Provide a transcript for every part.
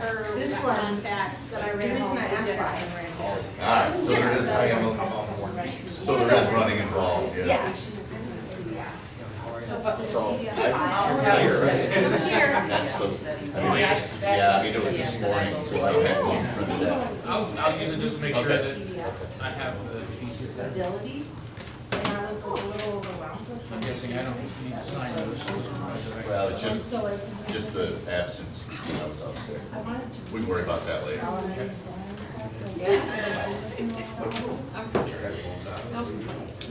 This one, contacts that I the ran reason home I for asked dinner. why I ran home. Alright, so there is, so there is running involved, yeah. Yes. So, but it's So, PDF I, file. here, right? Here. That's the, I mean, it was this morning, so I had one printed out. I'll use it just to make sure Okay. that I have the pieces there. Ability, and I was like a little overwhelmed with I'm them. guessing I don't need to sign those, so those are my direct. Well, it's And just, so I said, just the absence, I was out sick. I wanted to. We can worry about that later.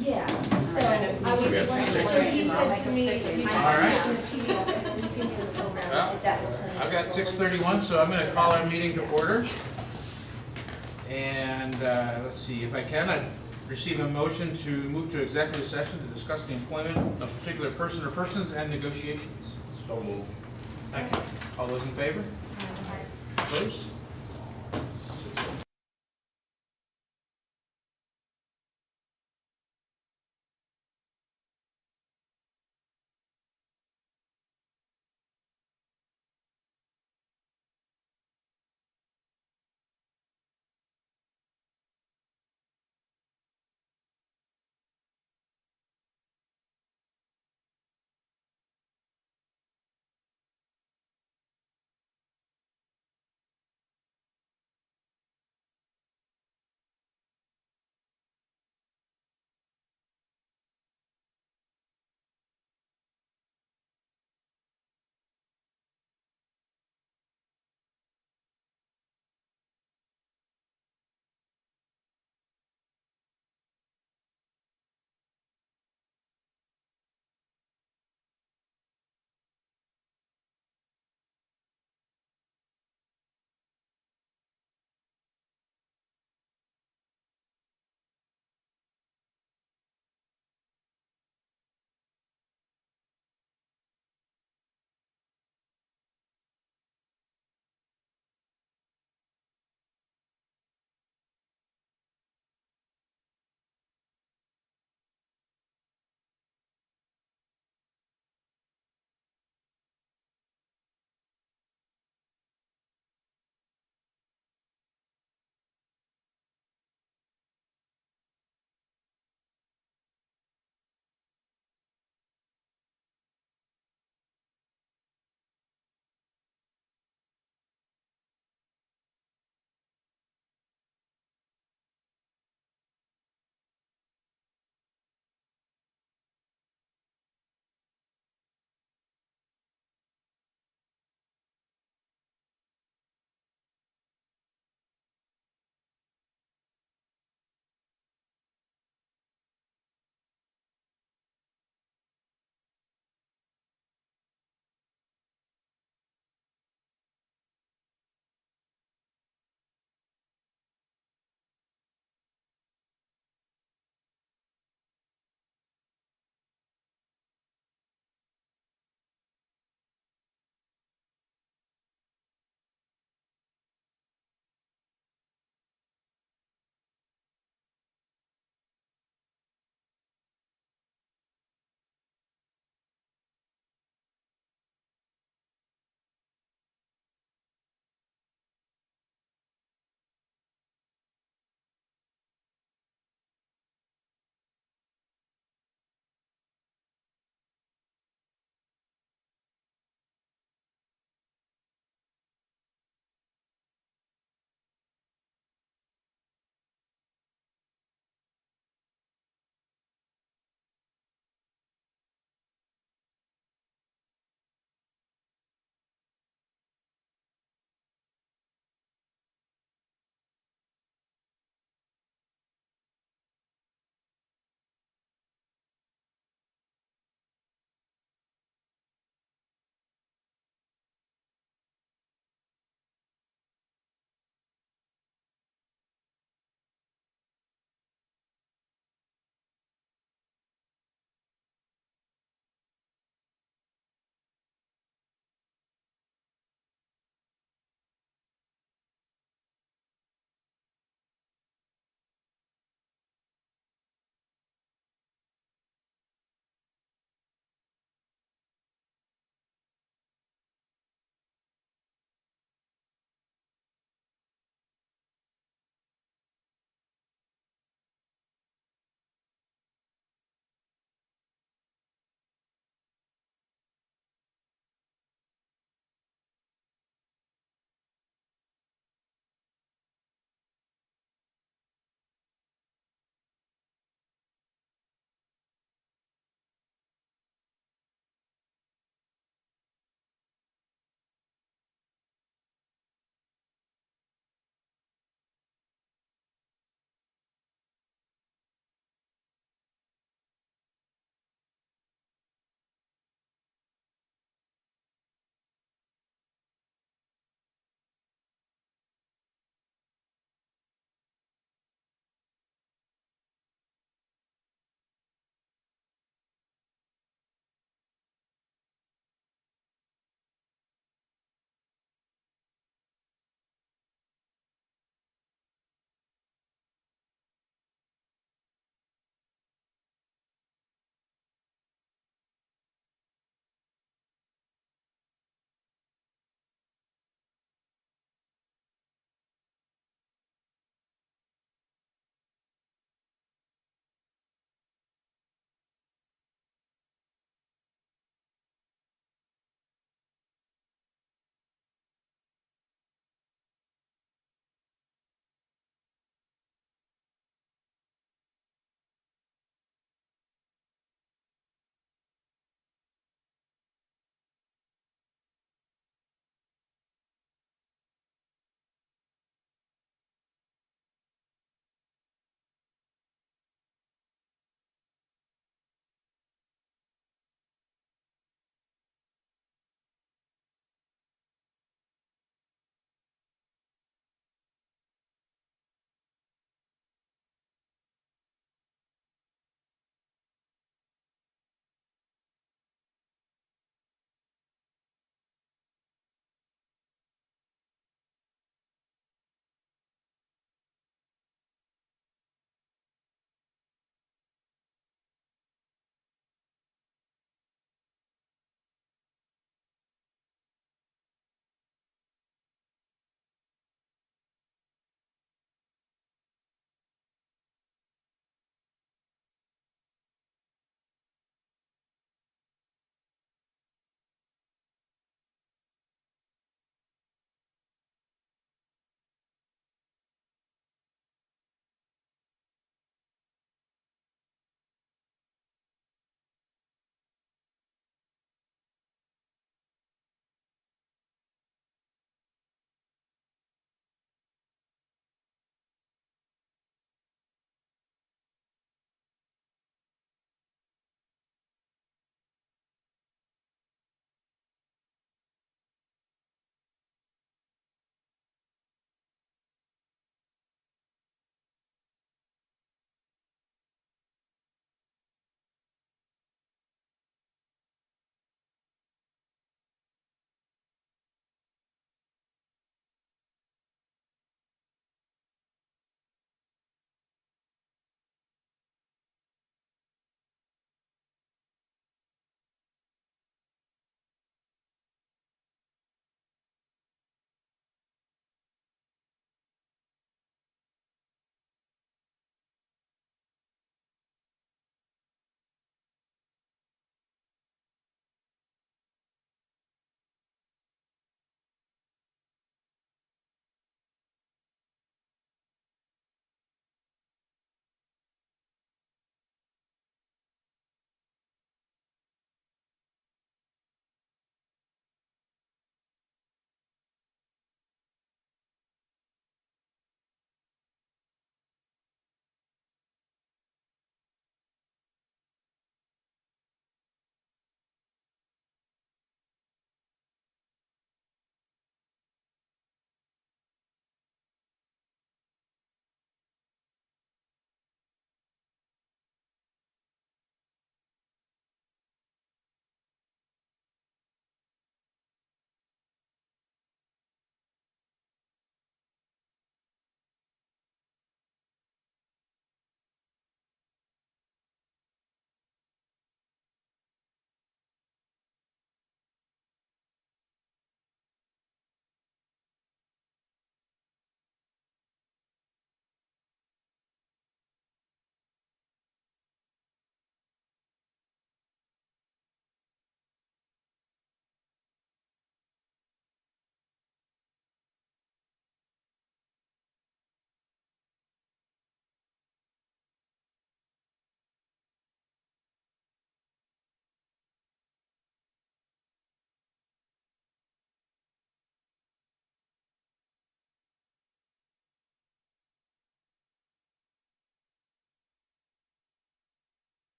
Yeah, so I was Yeah. wondering, so he said to me, did you All right. send the PDF and you can do the program? Well, That will turn I've got 6:31, so I'm gonna call our meeting to order. And, let's see, if I can, I'd receive a motion to move to executive session to discuss the employment of a particular person or persons and negotiations. So move. Second. All those in favor? Opposed?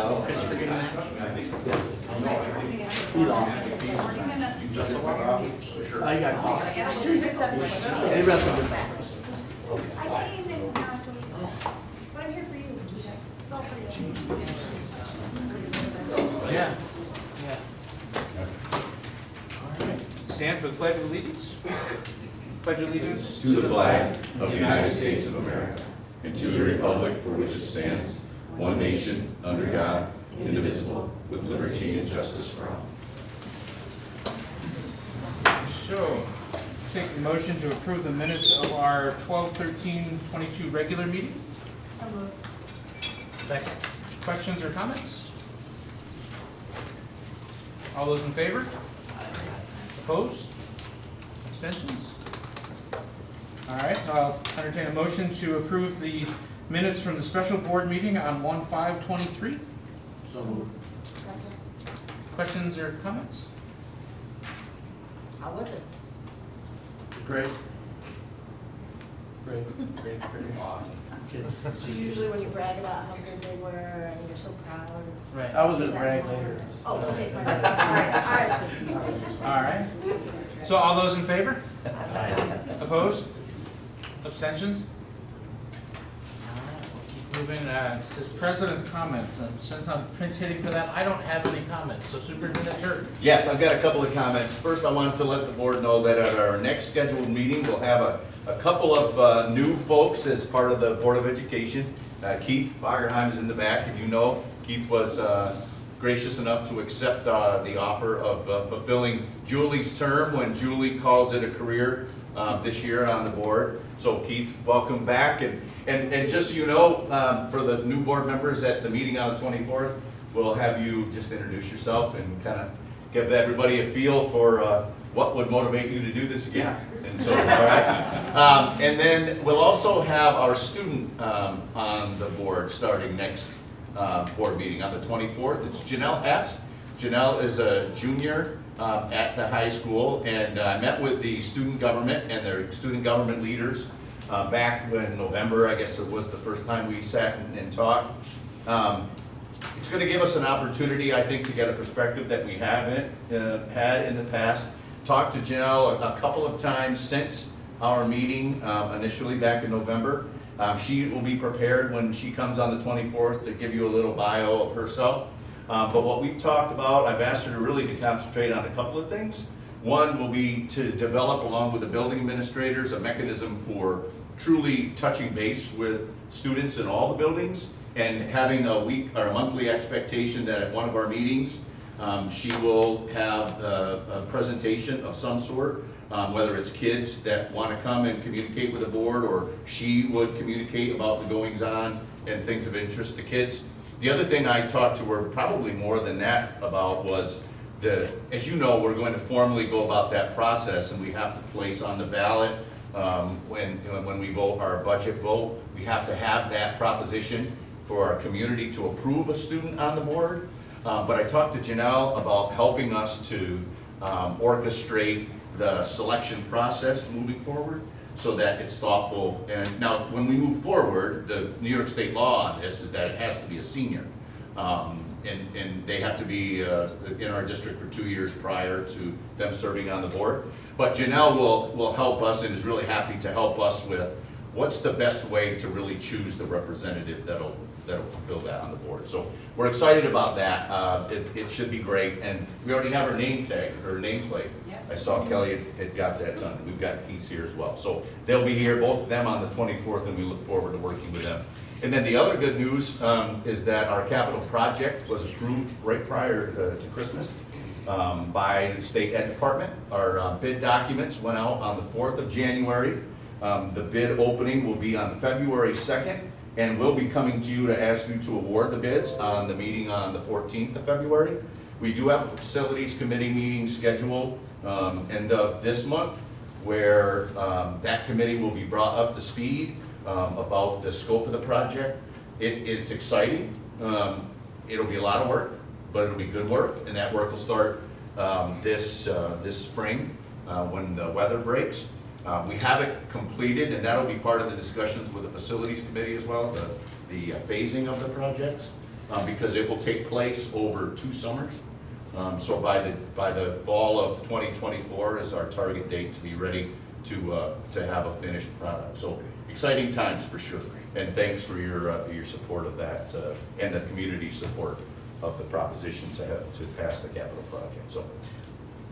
He lost. I got caught. They wrestled him. I came in now to leave, but I'm here for you. It's all for you. Yeah. Yeah. All right. Stand for the Pledge of Allegiance. Pledge allegiance To the flag of the United States of America, and to the republic for which it stands, one nation, under God, indivisible, with liberty and justice for all. So, take the motion to approve the minutes of our 12/13/22 regular meeting. So moved. Second. Questions or comments? All those in favor? Opposed? Abstentions? All right, I'll entertain a motion to approve the minutes from the special board meeting on 1/5/23. So moved. Questions or comments? How was it? Great. Great. Great, great. Awesome. So usually when you brag about how good they were and you're so proud. Right. I was gonna brag later. Oh, okay, fine. All right. All right. So all those in favor? Opposed? Abstentions? All right, we'll keep moving. It says president's comments, and since I'm prince hitting for that, I don't have any comments, so Superintendent Turk. Yes, I've got a couple of comments. First, I wanted to let the board know that at our next scheduled meeting, we'll have a couple of new folks as part of the Board of Education. Keith Fagerheim is in the back, and you know, Keith was gracious enough to accept the offer of fulfilling Julie's term when Julie calls it a career this year on the board. So Keith, welcome back. And just so you know, for the new board members at the meeting on the 24th, we'll have you just introduce yourself and kind of give everybody a feel for what would motivate you to do this again. And so, all right. And then we'll also have our student on the board starting next board meeting on the 24th. It's Janelle Hess. Janelle is a junior at the high school, and I met with the student government and their student government leaders back in November. I guess it was the first time we sat and talked. It's going to give us an opportunity, I think, to get a perspective that we haven't had in the past. Talked to Janelle a couple of times since our meeting initially back in November. She will be prepared when she comes on the 24th to give you a little bio of herself. But what we've talked about, I've asked her to really to concentrate on a couple of things. One will be to develop, along with the building administrators, a mechanism for truly touching base with students in all the buildings and having a week or a monthly expectation that at one of our meetings, she will have a presentation of some sort, whether it's kids that want to come and communicate with the board, or she would communicate about the goings-on and things of interest to kids. The other thing I talked to her probably more than that about was as you know, we're going to formally go about that process, and we have to place on the ballot when we vote our budget vote, we have to have that proposition for our community to approve a student on the board. But I talked to Janelle about helping us to orchestrate the selection process moving forward so that it's thoughtful. And now, when we move forward, the New York State law on this is that it has to be a senior. And they have to be in our district for 2 years prior to them serving on the board. But Janelle will help us and is really happy to help us with what's the best way to really choose the representative that'll fulfill that on the board. So we're excited about that. It should be great. And we already have her name tag, her nameplate. I saw Kelly had got that done. We've got Keith here as well. So they'll be here, both of them, on the 24th, and we look forward to working with them. And then the other good news is that our capital project was approved right prior to Christmas by the State Ed Department. Our bid documents went out on the 4th of January. The bid opening will be on February 2nd, and we'll be coming to you to ask you to award the bids on the meeting on the 14th of February. We do have a facilities committee meeting scheduled end of this month, where that committee will be brought up to speed about the scope of the project. It's exciting. It'll be a lot of work, but it'll be good work, and that work will start this spring when the weather breaks. We have it completed, and that'll be part of the discussions with the facilities committee as well, the phasing of the projects. because it will take place over 2 summers. So by the fall of 2024 is our target date to be ready to have a finished product. So exciting times for sure. And thanks for your support of that and the community support of the proposition to pass the capital project. So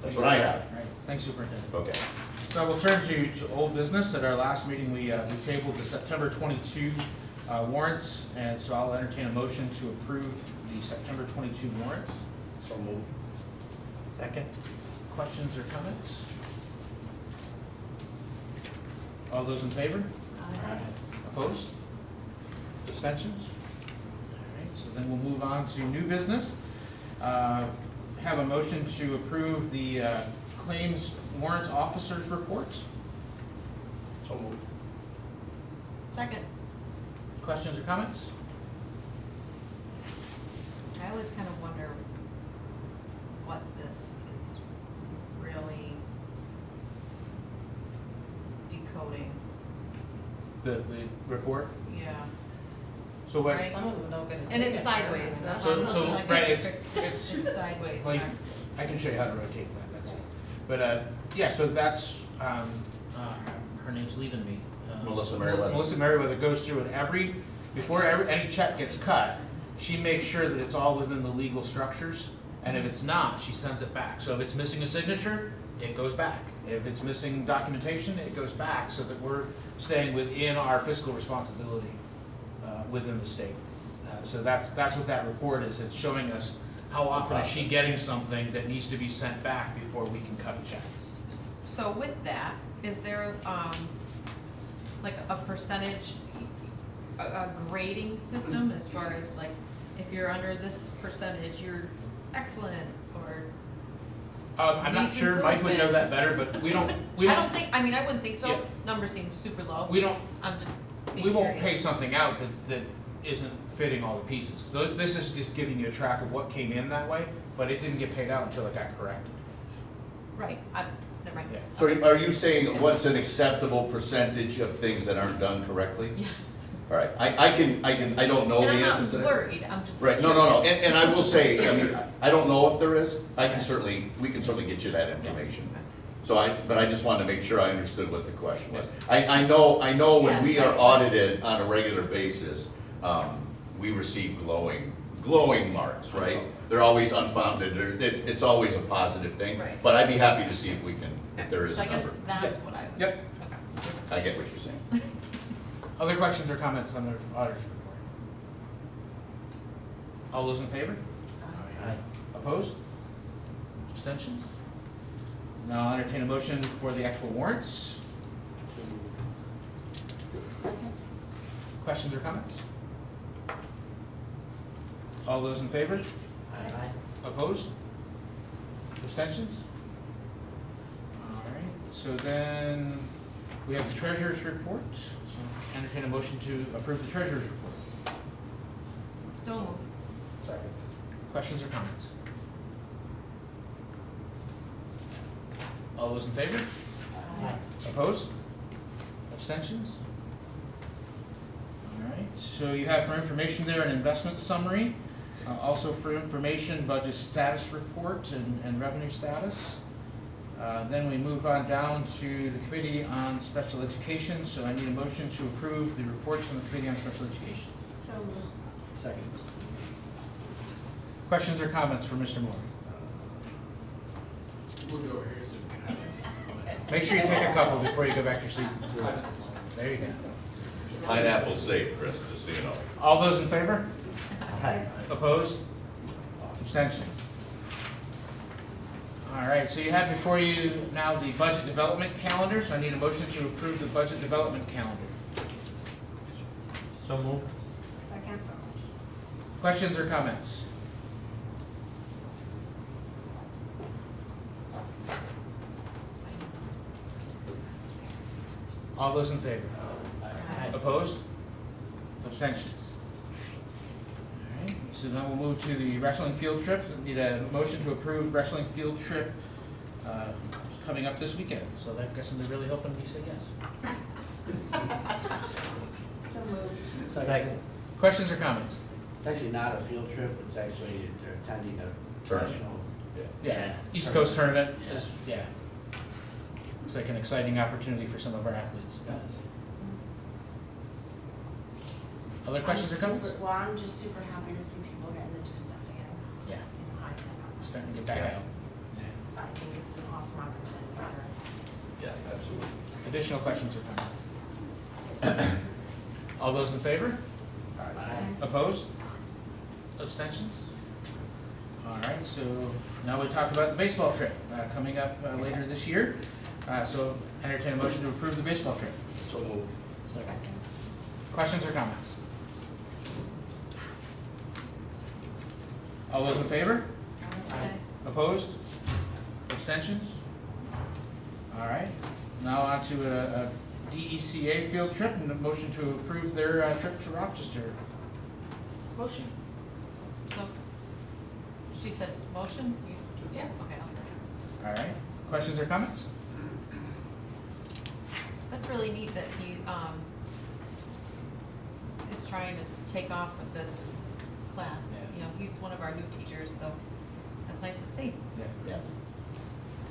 that's what I have. All right, thanks, Superintendent. Okay. So we'll turn to old business. At our last meeting, we tabled the September 22 warrants, and so I'll entertain a motion to approve the September 22 warrants. So moved. Second. Questions or comments? All those in favor? Opposed? Abstentions? All right, so then we'll move on to new business. Have a motion to approve the claims warrant officers reports. So moved. Second. Questions or comments? I always kind of wonder what this is really decoding. The report? Yeah. So what? Right. Some of them don't get a And signature. it's sideways. So, Like, right, it's sideways. Like, not- I can show you how to rotate that, that's it. But, yeah, so that's, her name's leaving me. Melissa Merriweather. Melissa Merriweather goes through and before any check gets cut, she makes sure that it's all within the legal structures, and if it's not, she sends it back. So if it's missing a signature, it goes back. If it's missing documentation, it goes back, so that we're staying within our fiscal responsibility within the state. So that's what that report is. It's showing us how often is she getting something that needs to be sent back before we can cut a check. So with that, is there, like a percentage, a grading system as far as like, if you're under this percentage, you're excellent, or? I'm not Needs sure, Mike would know that better, but we don't, I mean, I wouldn't think so. Yeah. Numbers seem super low. we don't, I'm just being we won't pay curious. something out that isn't fitting all the pieces. So this is just giving you a track of what came in that way, but it didn't get paid out until it got corrected. Right, never mind. Yeah. So are you saying what's an acceptable percentage of things that aren't done correctly? Yes. All right, I don't know the And answer I'm to not that. worried, I'm just Right, curious. no, and I will say, I mean, I don't know if there is, we can certainly get you that information. So but I just wanted to make sure I understood what the question was. I know when we are audited on a regular basis, we receive glowing marks, right? They're always unfounded, it's always a positive thing. Right. But I'd be happy to see if there is So a I guess number. that's what I was. Yep. Okay. I get what you're saying. Other questions or comments on the auditor's report? All those in favor? Aye. Opposed? Abstentions? Now I'll entertain a motion for the actual warrants. Second. Questions or comments? All those in favor? Aye. Opposed? Abstentions? All right, so then we have the treasurer's report. So entertain a motion to approve the treasurer's report. Don't move. Second. Questions or comments? All those in favor? Aye. Opposed? Abstentions? All right, so you have for information there an investment summary, also for information, budget status report and revenue status. Then we move on down to the Committee on Special Education, so I need a motion to approve the reports from the Committee on Special Education. So moved. Second. Questions or comments for Mr. Moore? Moved over here so we can have Make sure you take a couple before you go back to your seat. There you go. Pineapple's safe, Chris, just so you know. All those in favor? Aye. Opposed? Abstentions? All right, so you have before you now the budget development calendar, so I need a motion to approve the budget development calendar. So moved. Second. Questions or comments? All those in favor? Aye. Opposed? Abstentions? All right, so now we'll move to the wrestling field trip. I need a motion to approve wrestling field trip coming up this weekend. So I'm guessing they're really hoping we say yes. So moved. Second. Questions or comments? It's actually not a field trip, it's actually, they're attending a Tournament. national. Yeah, East Coast tournament is, yeah. Looks like an exciting opportunity for some of our athletes. Yes. Other questions or comments? Well, I'm just super happy to see people getting to do stuff again. Yeah, You know, I cannot. starting to get back out. I think it's an awesome opportunity for our kids. Yes, absolutely. Additional questions or comments? All those in favor? Aye. Opposed? Abstentions? All right, so now we talk about the baseball trip coming up later this year. So entertain a motion to approve the baseball trip. So moved. Second. Questions or comments? All those in favor? Aye. Opposed? Abstentions? All right, now on to a DECA field trip and a motion to approve their trip to Rochester. Motion. So, she said motion? Yeah, okay, I'll second. All right, questions or comments? That's really neat that he, is trying to take off with this class. Yeah. You know, he's one of our new teachers, so that's nice to see. Yeah.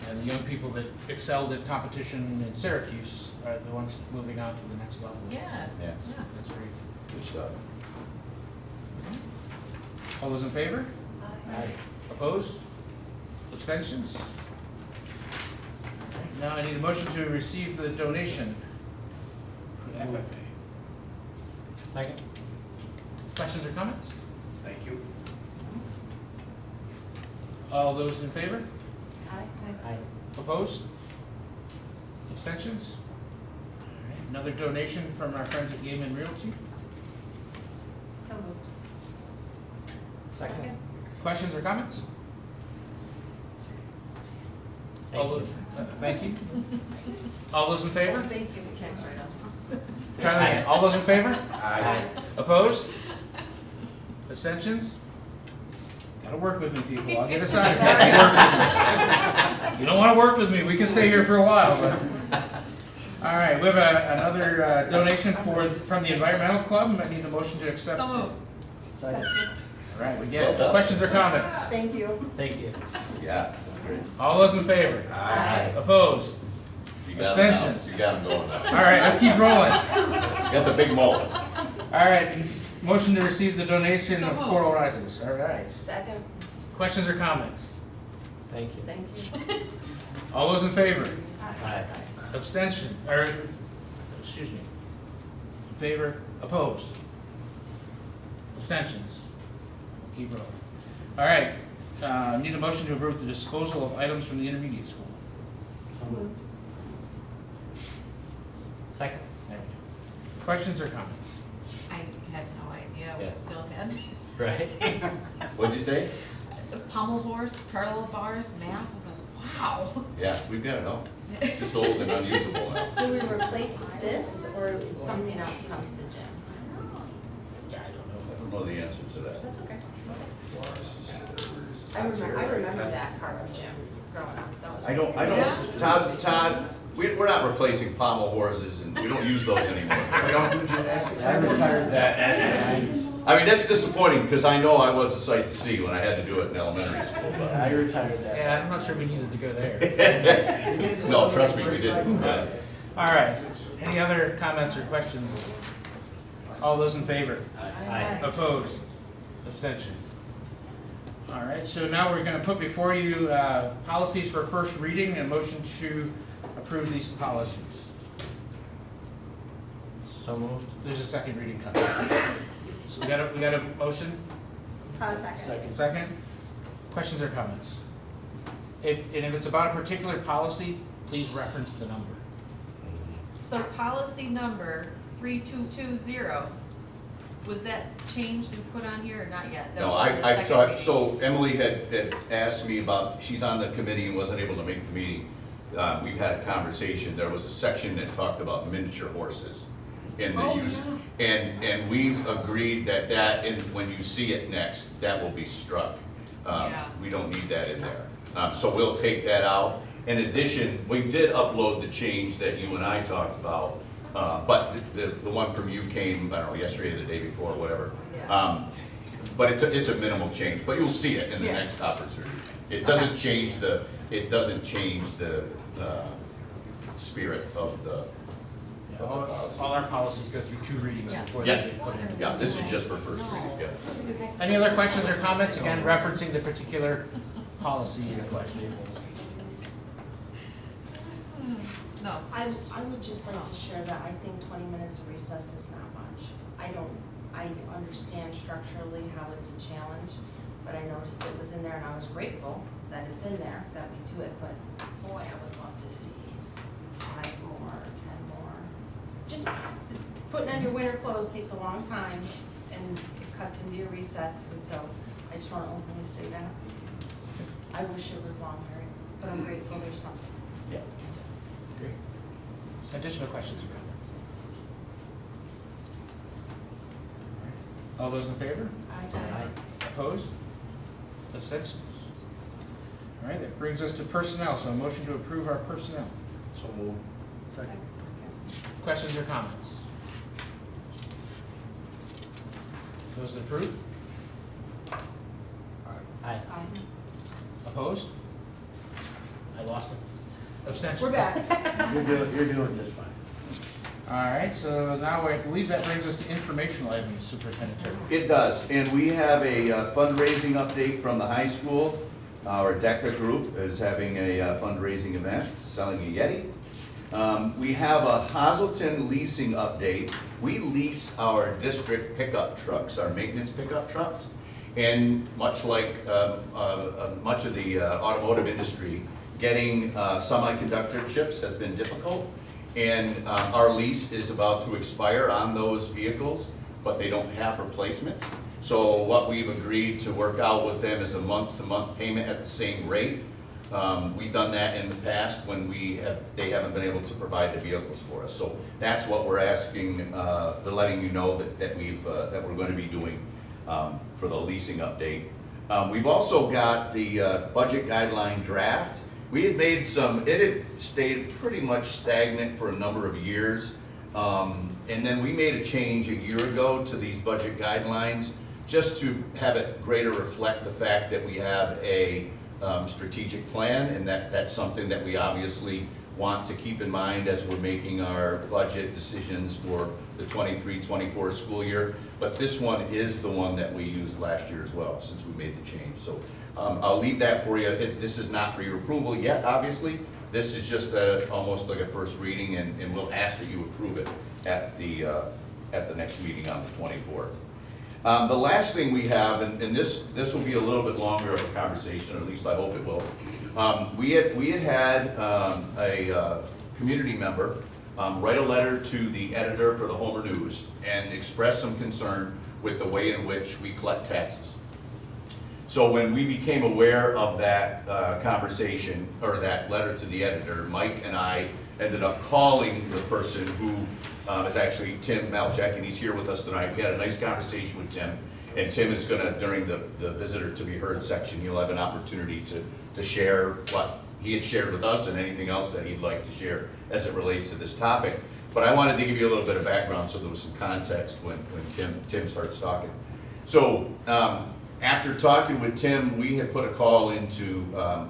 And the young people that excelled at competition in Syracuse are the ones moving on to the next level. Yeah. Yes. Yeah. That's great. Good stuff. All those in favor? Aye. Opposed? Abstentions? All right, now I need a motion to receive the donation for the FFA. Second. Questions or comments? Thank you. All those in favor? Aye. Aye. Opposed? Abstentions? All right, another donation from our friends at Game and Realty. So moved. Second. Questions or comments? Thank All you. those- Thank you. All those in favor? Thank you, tax write-offs. Try that again. All those in favor? Aye. Opposed? Abstentions? Gotta work with me, people. I'll get aside. You don't wanna work with me, we can stay here for a while, but. All right, we have another donation from the Environmental Club. I need a motion to accept. So moved. Second. All right, we get Well it. done. Questions or comments? Thank you. Thank you. Yeah, that's great. All those in favor? Aye. Opposed? You got them now. Abstentions? You got them going All now. right, let's keep rolling. You got the big mullet. All right, motion to receive the donation So of moved. Coral Risers. All right. Second. Questions or comments? Thank you. Thank you. All those in favor? Aye. Abstention, or, excuse me. In favor, opposed? Abstentions? Keep rolling. All right, need a motion to approve the disposal of items from the intermediate school. So moved. Second. Thank you. Questions or comments? I had no idea we Yeah. still had these. Right. What'd you say? Pommel horse, turtle bars, mats, I was like, wow. Yeah, we've got it all. It's just old and unusable now. Do we replace this or something else comes to gym? Yeah, I don't know. I don't know the answer to that. That's okay. I remember that part of gym growing up. That was. I don't, Todd, we're not replacing pommel horses and we don't use those anymore. We don't do gymnastics. I retired that. I mean, that's disappointing because I know I was a sight to see when I had to do it in elementary school, but. I retired that. Yeah, I'm not sure we needed to go there. No, trust me, we didn't. All right, any other comments or questions? All those in favor? Aye. Opposed? Abstentions? All right, so now we're gonna put before you policies for first reading and motion to approve these policies. So moved. There's a second reading coming. So we got a motion, Second. Second. second? Questions or comments? If it's about a particular policy, please reference the number. So policy number 3220, was that changed and put on here or not yet? No, The I second talked, reading. so Emily had asked me about, she's on the committee and wasn't able to make the meeting. We've had a conversation, there was a section that talked about miniature horses in the use. And we've agreed that and when you see it next, that will be struck. Yeah. We don't need that in there. So we'll take that out. In addition, we did upload the change that you and I talked about, but the one from you came, I don't know, yesterday or the day before, whatever. Yeah. But it's a minimal change, but you'll see it in the Yeah. next opportunity. It doesn't change the, spirit of the policy. All our policies go through 2 readings Yeah. before Yeah. they get put into. Yeah, this is just for first reading, yeah. Any other questions or comments, again, referencing the particular policy in question? No. I would just like to share that I think 20 minutes of recess is not much. I understand structurally how it's a challenge, but I noticed it was in there and I was grateful that it's in there, that we do it, but boy, I would love to see 5 more, 10 more. Just putting on your winter clothes takes a long time and it cuts into your recess, and so I just want to openly say that. I wish it was longer, but I'm grateful there's something. Yeah. Great. Additional questions or comments? All those in favor? Opposed? Abstentions? All right, that brings us to personnel, so a motion to approve our personnel. So moved. Second. Questions or comments? Those approved? Aye. Opposed? I lost him. Abstentions? We're back. You're doing just fine. All right, so now I believe that brings us to informational items, Superintendent Turner. It does, and we have a fundraising update from the high school. Our DECA group is having a fundraising event, selling a Yeti. We have a Hazelton leasing update. We lease our district pickup trucks, our maintenance pickup trucks. And much like much of the automotive industry, getting semiconductor chips has been difficult. And our lease is about to expire on those vehicles, but they don't have replacements. So what we've agreed to work out with them is a month-to-month payment at the same rate. We've done that in the past when they haven't been able to provide the vehicles for us. So that's what we're asking, letting you know that we're going to be doing for the leasing update. We've also got the budget guideline draft. We had made it had stayed pretty much stagnant for a number of years. And then we made a change a year ago to these budget guidelines just to have it greater reflect the fact that we have a strategic plan, and that's something that we obviously want to keep in mind as we're making our budget decisions for the 23-24 school year. But this one is the one that we used last year as well, since we made the change. So I'll leave that for you. This is not for your approval yet, obviously. This is just almost like a first reading, and we'll ask that you approve it at the next meeting on the 24th. The last thing we have, and this will be a little bit longer of a conversation, or at least I hope it will. We had a community member write a letter to the editor for the Homer News and express some concern with the way in which we collect taxes. So when we became aware of that conversation, or that letter to the editor, Mike and I ended up calling the person who is actually Tim Malchek, and he's here with us tonight. We had a nice conversation with Tim, and Tim is gonna, during the visitor to be heard section, he'll have an opportunity to share what he had shared with us and anything else that he'd like to share as it relates to this topic. But I wanted to give you a little bit of background so there was some context when Tim starts talking. So after talking with Tim, we had put a call into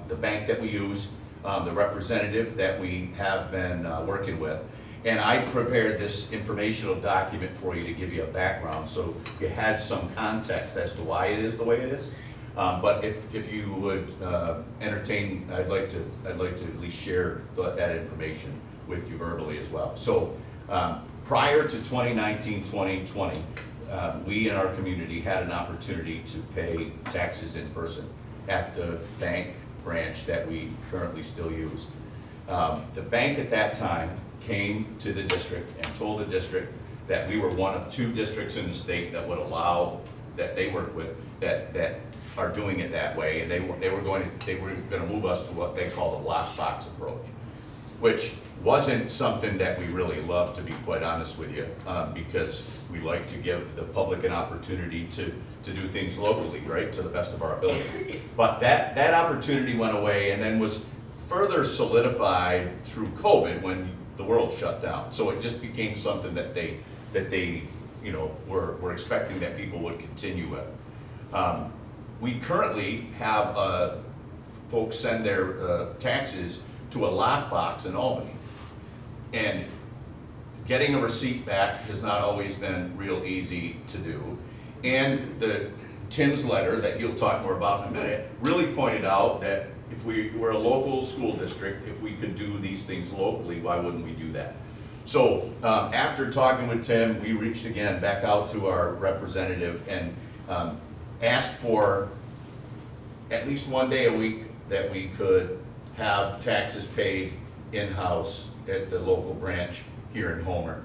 the bank that we use, the representative that we have been working with. And I prepared this informational document for you to give you a background, so you had some context as to why it is the way it is. But if you would entertain, I'd like to at least share that information with you verbally as well. So prior to 2019-2020, we in our community had an opportunity to pay taxes in person at the bank branch that we currently still use. The bank at that time came to the district and told the district that we were one of 2 districts in the state that would allow, that they work with, that are doing it that way, and they were going to move us to what they call the lockbox approach, which wasn't something that we really loved, to be quite honest with you, because we like to give the public an opportunity to do things locally, right, to the best of our ability. But that opportunity went away, and then was further solidified through COVID when the world shut down. So it just became something that they were expecting that people would continue with. We currently have folks send their taxes to a lockbox in Albany. And getting a receipt back has not always been real easy to do. And Tim's letter, that he'll talk more about in a minute, really pointed out that if we're a local school district, if we could do these things locally, why wouldn't we do that? So after talking with Tim, we reached again back out to our representative and asked for at least one day a week that we could have taxes paid in-house at the local branch here in Homer.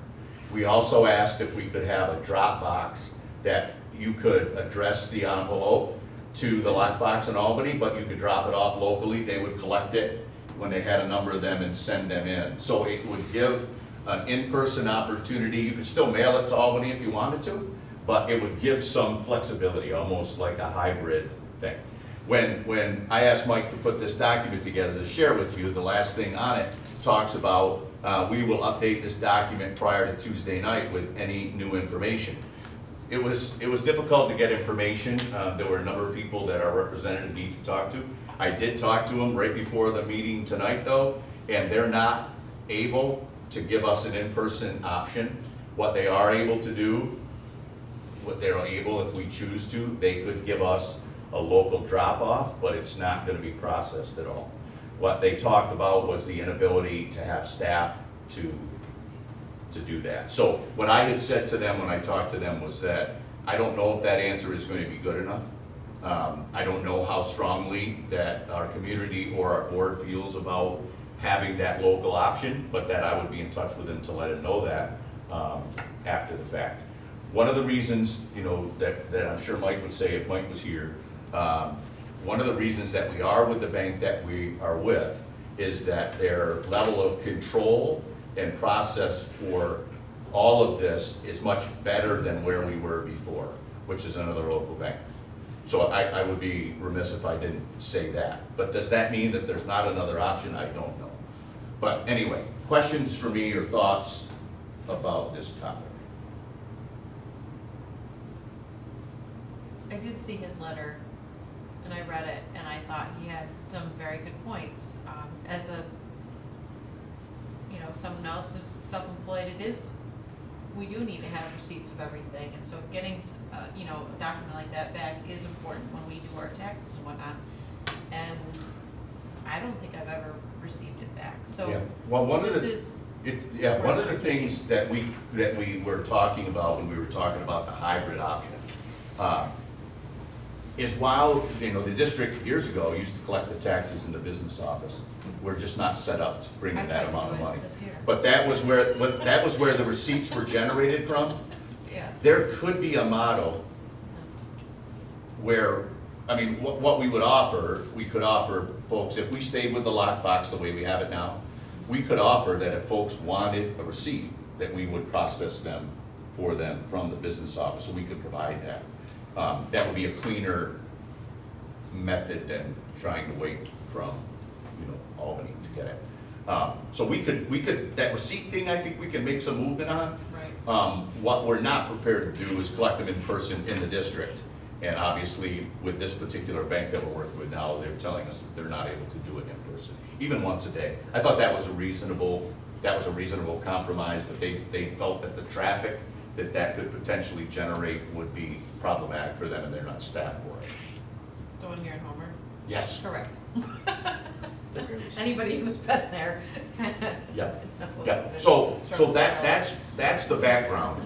We also asked if we could have a drop box that you could address the envelope to the lockbox in Albany, but you could drop it off locally. They would collect it when they had a number of them and send them in. So it would give an in-person opportunity. You could still mail it to Albany if you wanted to, but it would give some flexibility, almost like a hybrid thing. When I asked Mike to put this document together to share with you, the last thing on it talks about we will update this document prior to Tuesday night with any new information. It was difficult to get information. There were a number of people that our representative needed to talk to. I did talk to them right before the meeting tonight though, and they're not able to give us an in-person option. What they are able to do, what they're able, if we choose to, they could give us a local drop-off, but it's not going to be processed at all. What they talked about was the inability to have staff to do that. So what I had said to them when I talked to them was that I don't know if that answer is going to be good enough. I don't know how strongly that our community or our board feels about having that local option, but that I would be in touch with them to let them know that after the fact. One of the reasons, that I'm sure Mike would say if Mike was here, one of the reasons that we are with the bank that we are with is that their level of control and process for all of this is much better than where we were before, which is another local bank. So I would be remiss if I didn't say that. But does that mean that there's not another option? I don't know. But anyway, questions for me or thoughts about this topic? I did see his letter, and I read it, and I thought he had some very good points. As someone else who's self-employed, we do need to have receipts of everything, and so getting, a document like that back is important when we do our taxes and whatnot. And I don't think I've ever received it back, so Yeah. Well, one of this the is. one of the things that we were talking about when we were talking about the hybrid option is while the district years ago used to collect the taxes in the business office, we're just not set up to bring in that amount of money. This year. But that was where the receipts were generated from. Yeah. There could be a model where, what we would offer, we could offer folks, if we stayed with the lockbox the way we have it now, we could offer that if folks wanted a receipt, that we would process them for them from the business office, so we could provide that. That would be a cleaner method than trying to wait from, Albany to get it. So we could, that receipt thing, I think we can make some movement on. Right. What we're not prepared to do is collect them in person in the district. And obviously, with this particular bank that we're working with now, they're telling us that they're not able to do it in person, even once a day. I thought that was a reasonable compromise, but they felt that the traffic that could potentially generate would be problematic for them, and they're not staffed for it. The one here in Homer? Yes. Correct. Anybody who's been there. Yeah. knows Yeah. that So it's a struggle. that's the background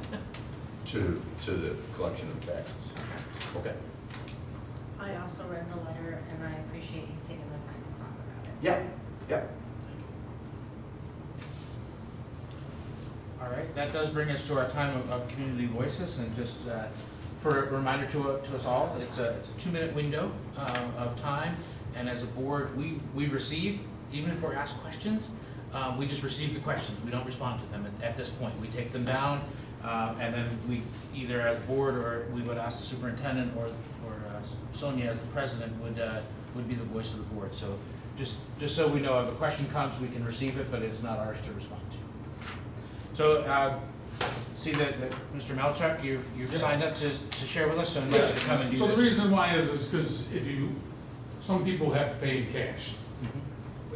to the collection of taxes. Okay. I also read the letter and I appreciate you taking the time to talk about it. Yeah. Yeah. All right, that does bring us to our time of community voices, and just for a reminder to us all, it's a 2-minute window of time, and as a board, we receive, even if we're asked questions, we just receive the questions. We don't respond to them at this point. We take them down, and then we either as a board, or we would ask the superintendent, or Sonia as the president would be the voice of the board. So just so we know, if a question comes, we can receive it, but it's not ours to respond to. So see that Mr. Melchuk, you've signed up to share with us, so I'd like you to come and do So this. the reason why is because some people have to pay in cash.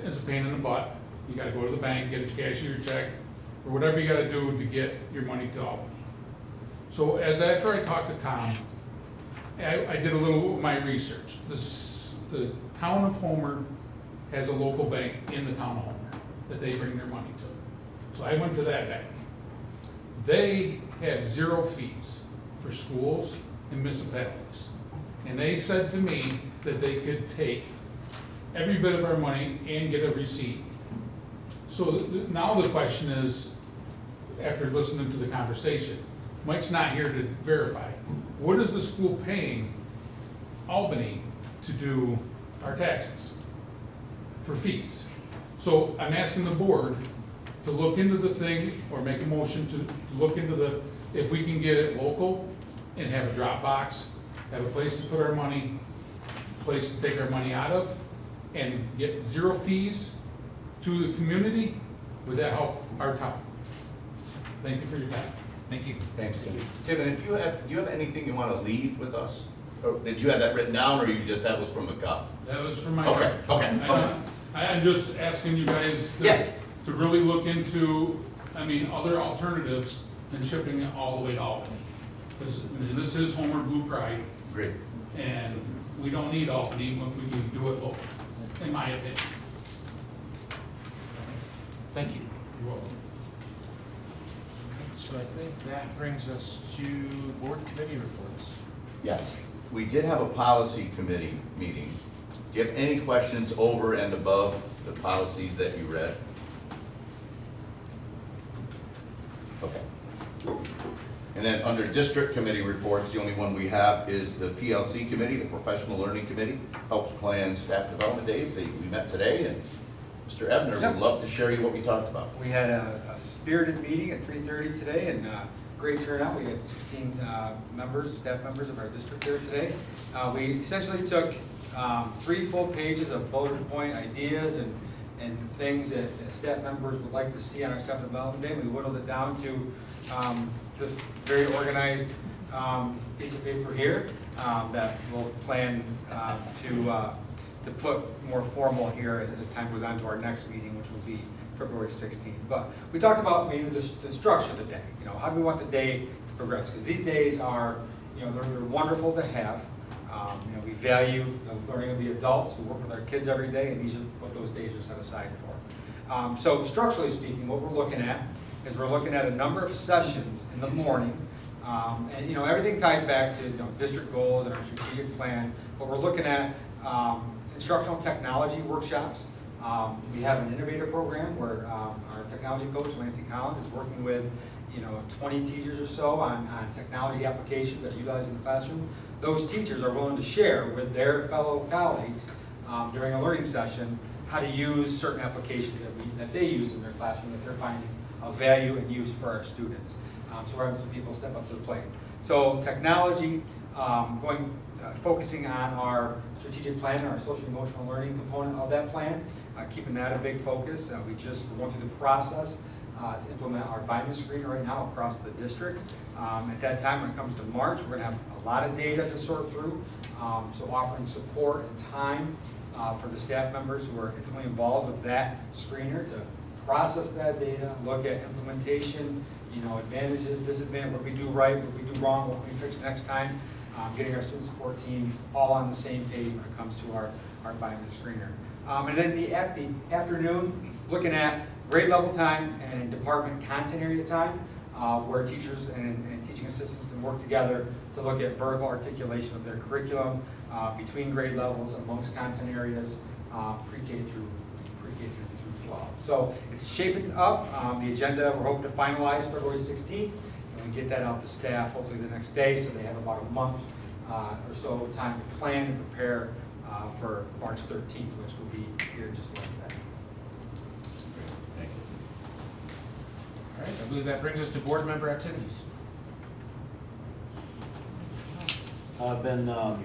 It's a pain in the butt. You gotta go to the bank, get a cashier's check, or whatever you gotta do to get your money to Albany. So after I talked to Tom, I did a little of my research. The town of Homer has a local bank in the town of Homer that they bring their money to. So I went to that bank. They have 0 fees for schools and municipalities. And they said to me that they could take every bit of our money and get a receipt. So now the question is, after listening to the conversation, Mike's not here to verify. What is the school paying Albany to do our taxes for fees? So I'm asking the board to look into the thing or make a motion to look into if we can get it local and have a drop box, have a place to put our money, place to take our money out of, and get 0 fees to the community. Would that help our town? Thank you for your time. Thank you. Thanks, Tim. Tim, and do you have anything you want to leave with us? Or did you have that written down, or that was from the cup? That was from my. Okay, okay. I'm just asking you guys Yeah. to really look into, other alternatives than shipping it all the way to Albany. This is Homer Blue Pride, Great. and we don't need Albany if we can do it local, in my opinion. Thank you. You're welcome. So I think that brings us to board committee reports. Yes, we did have a policy committee meeting. Do you have any questions over and above the policies that you read? Okay. And then under district committee reports, the only one we have is the PLC committee, the Professional Learning Committee, helps plan staff development days. We met today, and Mr. Ebner would love to share you what we talked about. We had a spirited meeting at 3:30 today, and great turnout. We had 16 staff members of our district here today. We essentially took 3 full pages of bullet point ideas and things that staff members would like to see on our staff development day. We whittled it down to this very organized piece of paper here that we'll plan to put more formal here as time goes on to our next meeting, which will be February 16th. But we talked about maybe the structure of the day. How do we want the day to progress? Because these days are, they're wonderful to have. We value the learning of the adults who work with our kids every day, and these are what those days are set aside for. So structurally speaking, what we're looking at is we're looking at a number of sessions in the morning. And everything ties back to district goals and our strategic plan. But we're looking at instructional technology workshops. We have an innovator program where our technology coach, Lancey Collins, is working with 20 teachers or so on technology applications that are utilized in the classroom. Those teachers are willing to share with their fellow colleagues during a learning session how to use certain applications that they use in their classroom that they're finding of value and use for our students. So we're having some people step up to the plate. So technology, focusing on our strategic plan and our social emotional learning component of that plan, keeping that a big focus. We're going through the process to implement our BIMA screener right now across the district. At that time, when it comes to March, we're going to have a lot of data to sort through. So offering support and time for the staff members who are intimately involved with that screener to process that data, look at implementation, advantages, disadvantages, what we do right, what we do wrong, what we fix next time. Getting our student support team all on the same page when it comes to our BIMA screener. And then the afternoon, looking at grade level time and department content area time, where teachers and teaching assistants can work together to look at vertical articulation of their curriculum between grade levels amongst content areas, pre-K through 12. So it's shaping up. The agenda we're hoping to finalize February 16th. And get that out to staff hopefully the next day, so they have about a month or so time to plan and prepare for March 13th, which will be here just like that. Thank you. All right, I believe that brings us to board member activities. Been a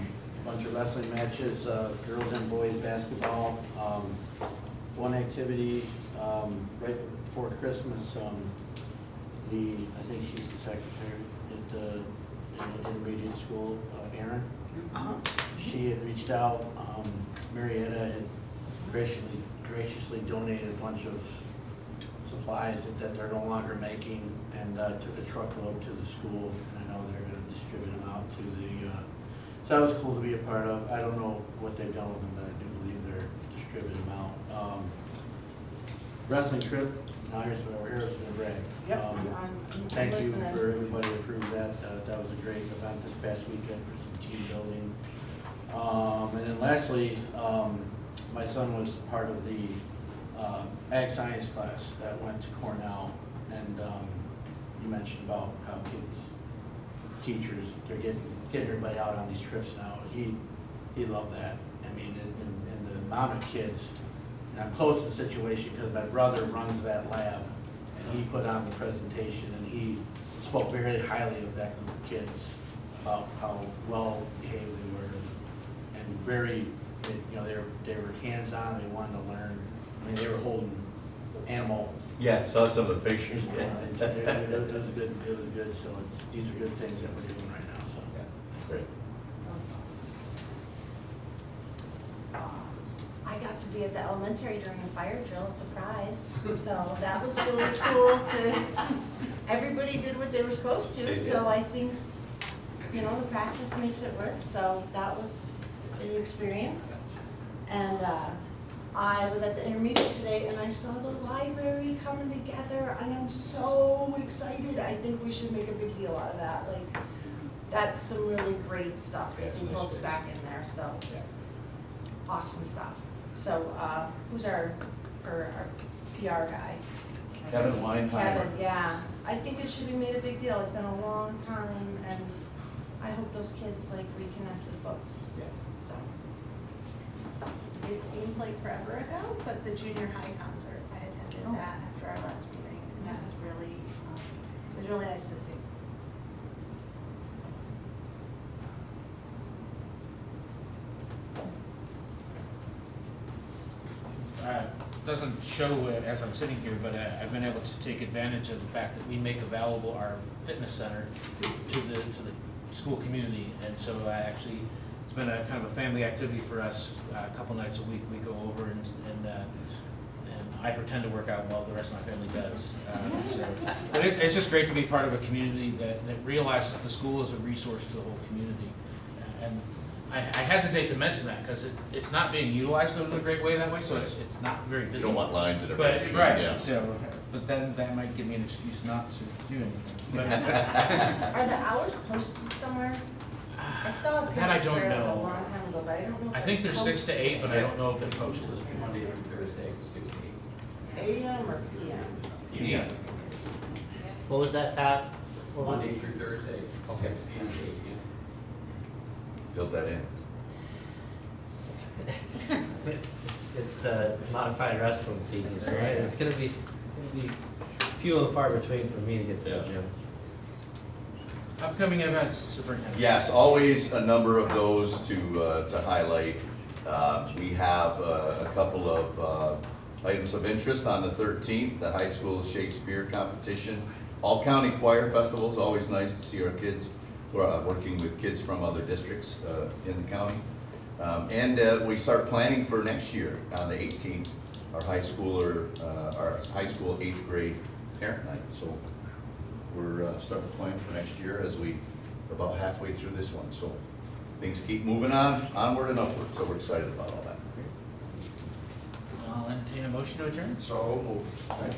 bunch of wrestling matches, girls and boys basketball. One activity right before Christmas, I think she's the secretary at the intermediate school, Erin. She had reached out, Marietta had graciously donated a bunch of supplies that they're no longer making, and took a truckload to the school, and I know they're gonna distribute them out to the, so that was cool to be a part of. I don't know what they've done with them, but I do believe they're distributing them out. Wrestling trip, now here's Bragg. Yep, Thank you listening. for everybody who approved that. That was a great event this past weekend for some team building. And then lastly, my son was part of the ag science class that went to Cornell. And you mentioned about how kids, teachers, they're getting everybody out on these trips now. He loved that. I mean, and the amount of kids, and I'm close to the situation because my brother runs that lab, and he put on the presentation, and he spoke very highly of that group of kids, about how well behaved they were, and very, you know, they were hands-on, they wanted to learn. I mean, they were holding animal. Yeah, saw some of the pictures. It was good, so these are good things that we're doing right now, so. Great. I got to be at the elementary during the fire drill, surprise. So that was really cool to, everybody did what they were supposed They to. did. So I think, you know, the practice makes it work. So that was an experience. And I was at the intermediate today and I saw the library coming together and I'm so excited. I think we should make a big deal out of that. Like, that's some really great stuff to Yeah, it's see a nice folks space. back in there, so Yeah. awesome stuff. So, who's our PR guy? Kevin Weinheimer. Kevin, yeah. I think it should be made a big deal. It's been a long time and I hope those kids like reconnect with books. Yeah. So, It seems like forever ago, but the junior high concert, I attended Oh. that after our last meeting, and that was really, it was really nice to see. Doesn't show as I'm sitting here, but I've been able to take advantage of the fact that we make available our fitness center to the school community. And so I actually, it's been a kind of a family activity for us. A couple nights a week, we go over and I pretend to work out while the rest of my family does. But it's just great to be part of a community that realizes the school is a resource to the whole community. And I hesitate to mention that because it's not being utilized in a great way that way, so it's not very You busy. don't want lines in But, every right, yeah. so, but then that might give me an excuse not to do anything. But, are the hours posted somewhere? I saw it that I don't like a know. long time ago, but I don't know if I think they're it's 6 to 8, posted. but I don't know if they're posted. Monday through Thursday, 6 to 8. AM or PM? Yeah. What was that, Todd? What was- Monday through Thursday, 6 p.m. to 8 p.m. Build that in. It's modified wrestling season, so right? It's gonna be few and far between for me to get to the gym. Upcoming events, Superintendent. Yes, always a number of those to highlight. We have a couple of items of interest on the 13th, the high school Shakespeare competition. All county choir festival is always nice to see our kids. We're working with kids from other districts in the county. And we start planning for next year on the 18th, our high school 8th grade parent night. So we're starting to plan for next year as we about halfway through this one. So things keep moving on, onward and upward. So we're excited about all that. I'll entertain a motion to adjourn. So moved.